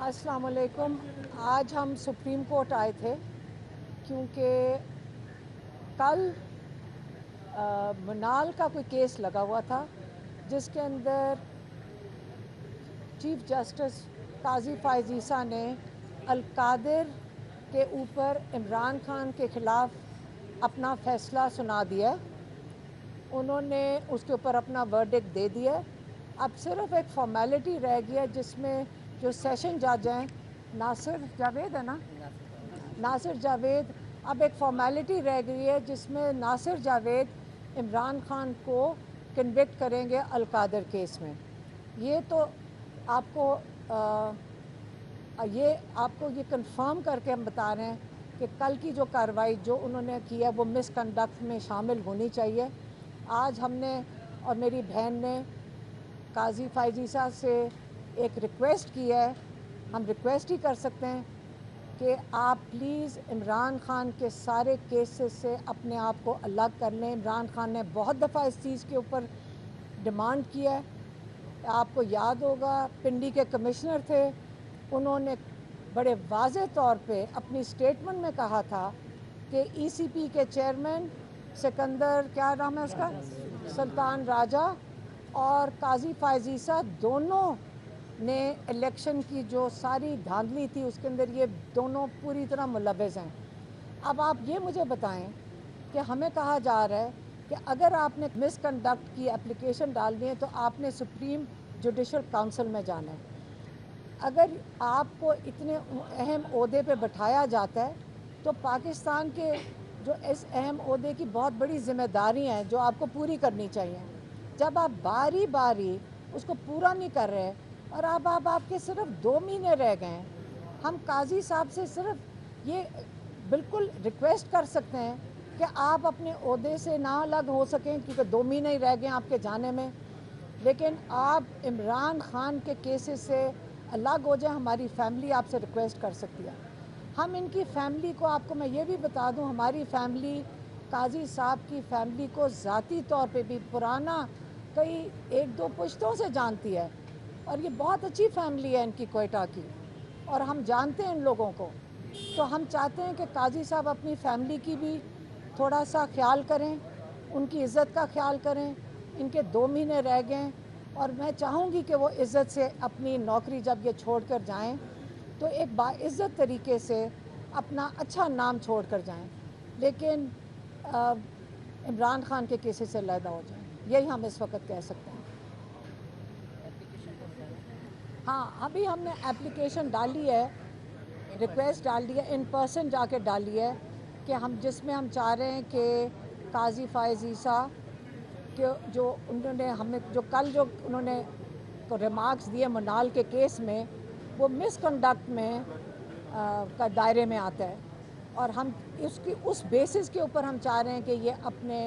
अस्सलाम वालेकुम। आज हम सुप्रीम कोर्ट आए थे क्योंकि कल मनाल का कोई केस लगा हुआ था जिसके अंदर चीफ जस्टिस काजी फ़ाइज़ ईसा ने अल-कादिर के ऊपर इमरान खान के ख़िलाफ़ अपना फ़ैसला सुना दिया। उन्होंने उसके ऊपर अपना वर्डिक्ट दे दिया। अब सिर्फ एक फॉर्मेलिटी रह गया जिसमें जो सेशन जज हैं नासिर जावेद है ना, नासिर जावेद, अब एक फॉर्मेलिटी रह गई है जिसमें नासिर जावेद इमरान खान को कन्विक्ट करेंगे अल-कादिर केस में। ये तो आपको ये कंफर्म करके हम बता रहे हैं कि कल की जो कार्रवाई जो उन्होंने की है वो मिसकंडक्ट में शामिल होनी चाहिए। आज हमने और मेरी बहन ने काजी फ़ाइज़ ईसा से एक रिक्वेस्ट की है। हम रिक्वेस्ट ही कर सकते हैं कि आप प्लीज़ इमरान खान के सारे केसेस से अपने आप को अलग कर लें। इमरान खान ने बहुत दफ़ा इस चीज़ के ऊपर डिमांड किया है। आपको याद होगा पिंडी के कमिश्नर थे, उन्होंने बड़े वाज़ेह तौर पे अपनी स्टेटमेंट में कहा था कि ईसीपी के चेयरमैन सिकंदर, क्या नाम है उसका, सुल्तान राजा और काजी फ़ाइज़ ईसा दोनों ने इलेक्शन की जो सारी धांधली थी उसके अंदर ये दोनों पूरी तरह मुलव्वज़ हैं। अब आप ये मुझे बताएं कि हमें कहा जा रहा है कि अगर आपने मिसकंडक्ट की एप्लीकेशन डालनी है तो आपने सुप्रीम जुडिशल काउंसिल में जाना है। अगर आपको इतने अहम ओहदे पे बैठाया जाता है तो पाकिस्तान के जो इस अहम ओहदे की बहुत बड़ी ज़िम्मेदारी हैं जो आपको पूरी करनी चाहिए। जब आप बारी बारी उसको पूरा नहीं कर रहे और अब आपके सिर्फ 2 महीने रह गए हैं, हम काजी साहब से सिर्फ ये बिल्कुल रिक्वेस्ट कर सकते हैं कि आप अपने ओहदे से ना अलग हो सकें क्योंकि 2 महीने ही रह गए आपके जाने में, लेकिन आप इमरान खान के केसेस से अलग हो जाए। हमारी फैमिली आपसे रिक्वेस्ट कर सकती है। हम इनकी फैमिली को, आपको मैं ये भी बता दूं, हमारी फैमिली काजी साहब की फैमिली को ज़ाती तौर पे भी पुराना कई 1-2 पुश्तों से जानती है और ये बहुत अच्छी फैमिली है इनकी कोयटा की और हम जानते हैं इन लोगों को। तो हम चाहते हैं कि काजी साहब अपनी फैमिली की भी थोड़ा सा ख्याल करें, उनकी इज़्ज़त का ख्याल करें। इनके 2 महीने रह गए और मैं चाहूँगी कि वो इज़्ज़त से अपनी नौकरी जब ये छोड़ कर जाएँ तो एक बाइज़्ज़त तरीके से अपना अच्छा नाम छोड़ कर जाएँ, लेकिन इमरान खान के केसेस से अलहदा हो जाएँ। यही हम इस वक्त कह सकते हैं। हाँ, अभी हमने एप्लीकेशन डाली है, रिक्वेस्ट डाल दी है, इन पर्सन जाके डाली है कि हम जिसमें हम चाह रहे हैं कि काजी फ़ाइज़ ईसा के जो उन्होंने हमें जो कल जो उन्होंने रिमार्क्स दिए मनाल के केस में वो मिसकंडक्ट में का दायरे में आता है और हम उसकी उस बेसिस के ऊपर हम चाह रहे हैं कि ये अपने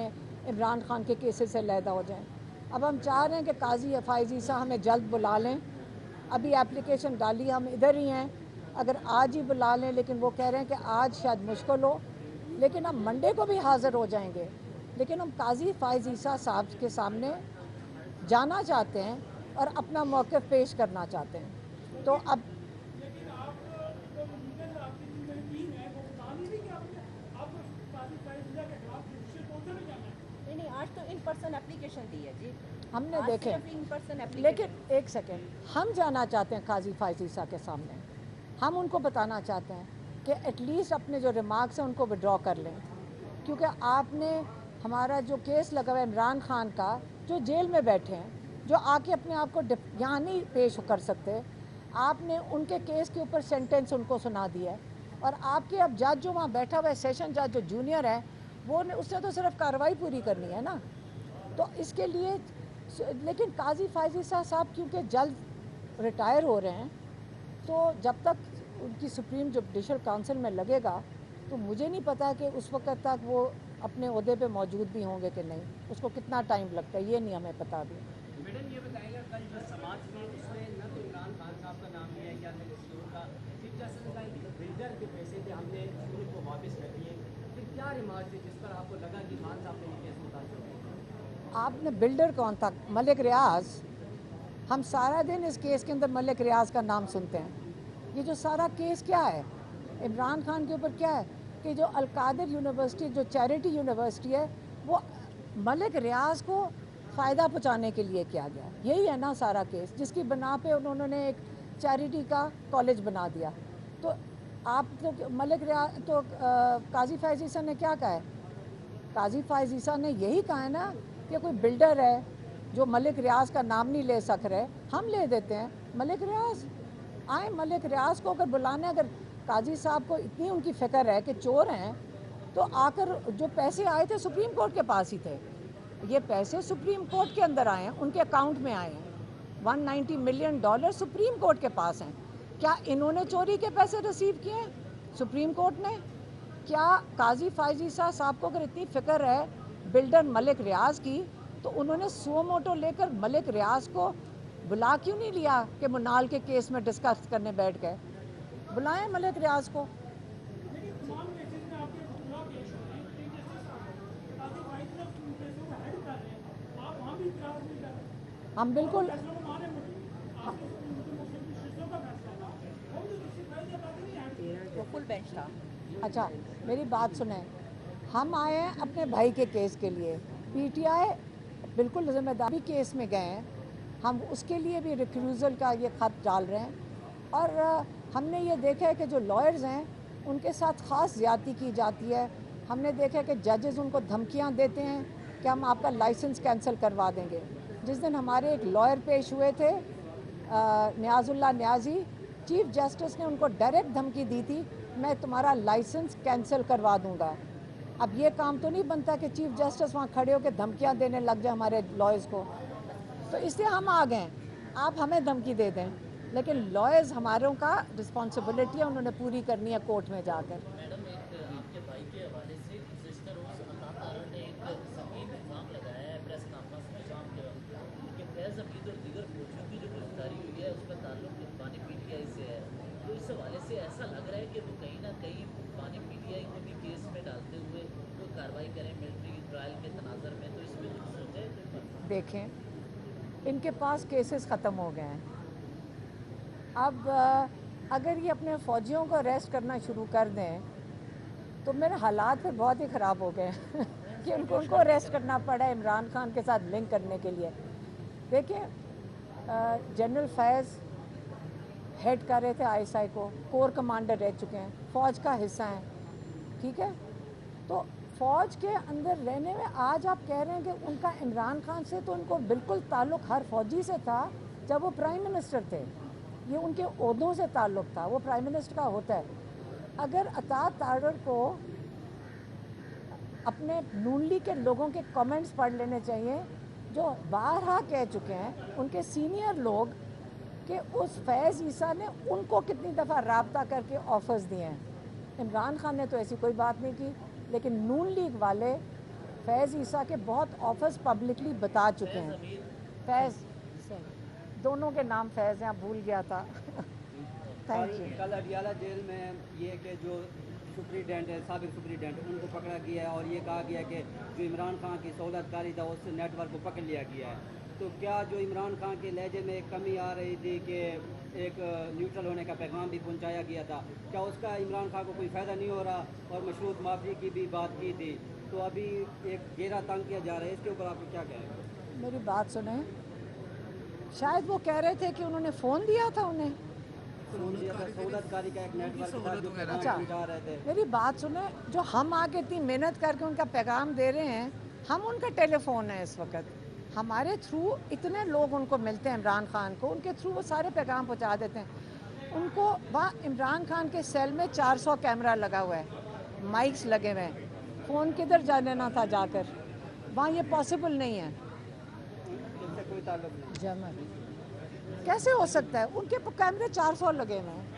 इमरान खान के केसेस से अलहदा हो जाएं। अब हम चाह रहे हैं कि काजी फ़ाइज़ ईसा हमें जल्द बुला लें। अभी एप्लीकेशन डाली, हम इधर ही हैं, अगर आज ही बुला लें, लेकिन वो कह रहे हैं कि आज शायद मुश्किल हो, लेकिन हम मंडे को भी हाज़िर हो जाएंगे। लेकिन हम काजी फ़ाइज़ ईसा साहब के सामने जाना चाहते हैं और अपना मौक़िफ़ पेश करना चाहते हैं। तो अब नहीं, आज तो इन पर्सन एप्लीकेशन दी है जी, हमने आज देखे, सिर्फ इन पर्सन एप्लीकेशन। लेकिन एक सेकेंड, हम जाना चाहते हैं काजी फ़ाइज़ ईसा के सामने। हम उनको बताना चाहते हैं कि एटलीस्ट अपने जो रिमार्क्स हैं उनको विड्रॉ कर लें, क्योंकि आपने हमारा जो केस लगा हुआ है इमरान खान का, जो जेल में बैठे हैं, जो आके अपने आप को यहाँ नहीं पेश कर सकते, आपने उनके केस के ऊपर सेंटेंस उनको सुना दिया है और आपके अब जज जो वहाँ बैठा हुआ है, सेशन जज जो जूनियर है, वो उससे तो सिर्फ कार्रवाई पूरी करनी है ना। तो इसके लिए, लेकिन काजी फ़ाइज़ ईसा साहब क्योंकि जल्द रिटायर हो रहे हैं, तो जब तक उनकी सुप्रीम जुडिशल काउंसिल में लगेगा तो मुझे नहीं पता कि उस वक्त तक वो अपने ओहदे पे मौजूद भी होंगे कि नहीं, उसको कितना टाइम लगता है ये नहीं हमें पता अभी। मैडम ये बताइएगा, कल जो समाज में उसमें न तो इमरान खान साहब का नाम लिया गया न किसी और का, चीफ जस्टिस का बिल्डर के पैसे थे, हमने उनको वापस कर दिए, फिर क्या रिमार्क थे जिस पर आपको लगा कि खान साहब ने ये केस मुताबिक किया? आपने बिल्डर कौन था? मलिक रियाज। हम सारा दिन इस केस के अंदर मलिक रियाज का नाम सुनते हैं, ये जो सारा केस क्या है इमरान खान के ऊपर क्या है कि जो अलकादिर यूनिवर्सिटी जो चैरिटी यूनिवर्सिटी है वो मलिक रियाज को फ़ायदा पहुंचाने के लिए किया गया, यही है ना सारा केस, जिसकी बना पे उन्होंने एक चैरिटी का कॉलेज बना दिया। तो आप तो मलिक रियाज तो काजी फैज़ ईसा ने क्या कहा है, काजी फैज़ ईसा ने यही कहा है ना कि कोई बिल्डर है जो मलिक रियाज का नाम नहीं ले सक रहे, हम ले देते हैं मलिक रियाज आए। मलिक रियाज को अगर बुलाने, अगर काजी साहब को इतनी उनकी फ़िक्र है कि चोर हैं तो आकर जो पैसे आए थे सुप्रीम कोर्ट के पास ही थे, ये पैसे सुप्रीम कोर्ट के अंदर आए हैं, उनके अकाउंट में आए हैं। $190 मिलियन सुप्रीम कोर्ट के पास हैं। क्या इन्होंने चोरी के पैसे रिसीव किए हैं सुप्रीम कोर्ट ने? क्या काजी फैज़ ईसा साहब को अगर इतनी फ़िक्र है बिल्डर मलिक रियाज की तो उन्होंने सो मोटो लेकर मलिक रियाज को बुला क्यों नहीं लिया कि मुनाल के केस में डिस्कस करने बैठ गए? बुलाएं मलिक रियाज को। हम बिल्कुल वो फुल बेंच था। अच्छा मेरी बात सुने, हम आए हैं अपने भाई के केस के लिए, पीटीआई बिल्कुल जिम्मेदारी केस में गए हैं, हम उसके लिए भी रिक्रूजल का ये ख़त डाल रहे हैं। और हमने ये देखा है कि जो लॉयर्स हैं उनके साथ ख़ास ज़्यादती की जाती है। हमने देखा है कि जजेस उनको धमकियां देते हैं कि हम आपका लाइसेंस कैंसिल करवा देंगे। जिस दिन हमारे एक लॉयर पेश हुए थे नियाजुल्लाह नियाजी, चीफ जस्टिस ने उनको डायरेक्ट धमकी दी थी, मैं तुम्हारा लाइसेंस कैंसिल करवा दूंगा। अब ये काम तो नहीं बनता कि चीफ जस्टिस वहाँ खड़े होकर धमकियाँ देने लग जाए हमारे लॉयर्स को, तो इसलिए हम आ गए। आप हमें धमकी दे दें, लेकिन लॉयर्स हमारों का रिस्पॉन्सिबिलिटी है, उन्होंने पूरी करनी है कोर्ट में जाकर। मैडम एक आपके भाई के हवाले से सिस्टर रोज अता तारा ने एक संगीन इल्ज़ाम लगाया है प्रेस कॉन्फ्रेंस में शाम के वक्त कि फैज़ हमीद और दीगर फौजियों की जो गिरफ्तारी हुई है उसका ताल्लुक पानी पीटीआई से है। तो इस हवाले से ऐसा लग रहा है कि वो कहीं ना कहीं पानी पीटीआई को भी केस में डालते हुए कोई कार्रवाई करें मिलिट्री ट्रायल के तनाज़र में, तो इसमें कुछ सोचा है? देखें इनके पास केसेस ख़त्म हो गए हैं, अब अगर ये अपने फ़ौजियों को अरेस्ट करना शुरू कर दें तो मेरे हालात फिर बहुत ही ख़राब हो गए कि उनको अरेस्ट करना पड़ा इमरान खान के साथ लिंक करने के लिए। देखिए जनरल फैज़ हेड कर रहे थे आईएसआई को, कोर कमांडर रह चुके हैं, फ़ौज का हिस्सा हैं, ठीक है। तो फ़ौज के अंदर रहने में आज आप कह रहे हैं कि उनका इमरान खान से तो उनको बिल्कुल ताल्लुक़ हर फ़ौजी से था जब वो प्राइम मिनिस्टर थे, ये उनके ओहदों से ताल्लुक़ था, वो प्राइम मिनिस्टर का होता है। अगर अता तारड़ को अपने नून लीग के लोगों के कमेंट्स पढ़ लेने चाहिए जो बारहा कह चुके हैं उनके सीनियर लोग कि उस फैज़ ईसा ने उनको कितनी दफ़ा राब्ता करके ऑफर्स दिए हैं। इमरान खान ने तो ऐसी कोई बात नहीं की, लेकिन नून लीग वाले फैज़ ईसा के बहुत ऑफर्स पब्लिकली बता चुके हैं। फैज़ दोनों के नाम फैज़ हैं, भूल गया था। Thank you. कल अडियाला जेल में ये कि जो सुप्रीडेंट है, साबिक सुप्रीडेंट, उनको पकड़ा गया है और ये कहा गया कि जो इमरान खान की सहूलतकारी था उस नेटवर्क को पकड़ लिया गया है। तो क्या जो इमरान खान के लहजे में एक कमी आ रही थी कि एक न्यूट्रल होने का पैगाम भी पहुंचाया गया था, क्या उसका इमरान खान को कोई फ़ायदा नहीं हो रहा? और मशरूत माफी की भी बात की थी, तो अभी एक घेरा तंग किया जा रहा है, इसके ऊपर आपको क्या कहेंगे? मेरी बात सुने, शायद वो कह रहे थे कि उन्होंने फ़ोन दिया था उन्हें। सहूलतकारी का एक नेटवर्क था जो पैगाम अच्छा पहुंचा रहे थे। मेरी बात सुने, जो हम आके इतनी मेहनत करके उनका पैगाम दे रहे हैं, हम उनका टेलीफोन है इस वक्त, हमारे थ्रू इतने लोग उनको मिलते हैं इमरान खान को, उनके थ्रू वो सारे पैगाम पहुंचा देते हैं उनको। वहाँ इमरान खान के सेल में 400 कैमरा लगा हुआ है, माइक्स लगे हुए हैं, फ़ोन किधर जाने ना था जाकर, वहाँ ये पॉसिबल नहीं है। इससे कोई ताल्लुक नहीं। जमल कैसे हो सकता है, उनके कैमरे 400 लगे हुए हैं।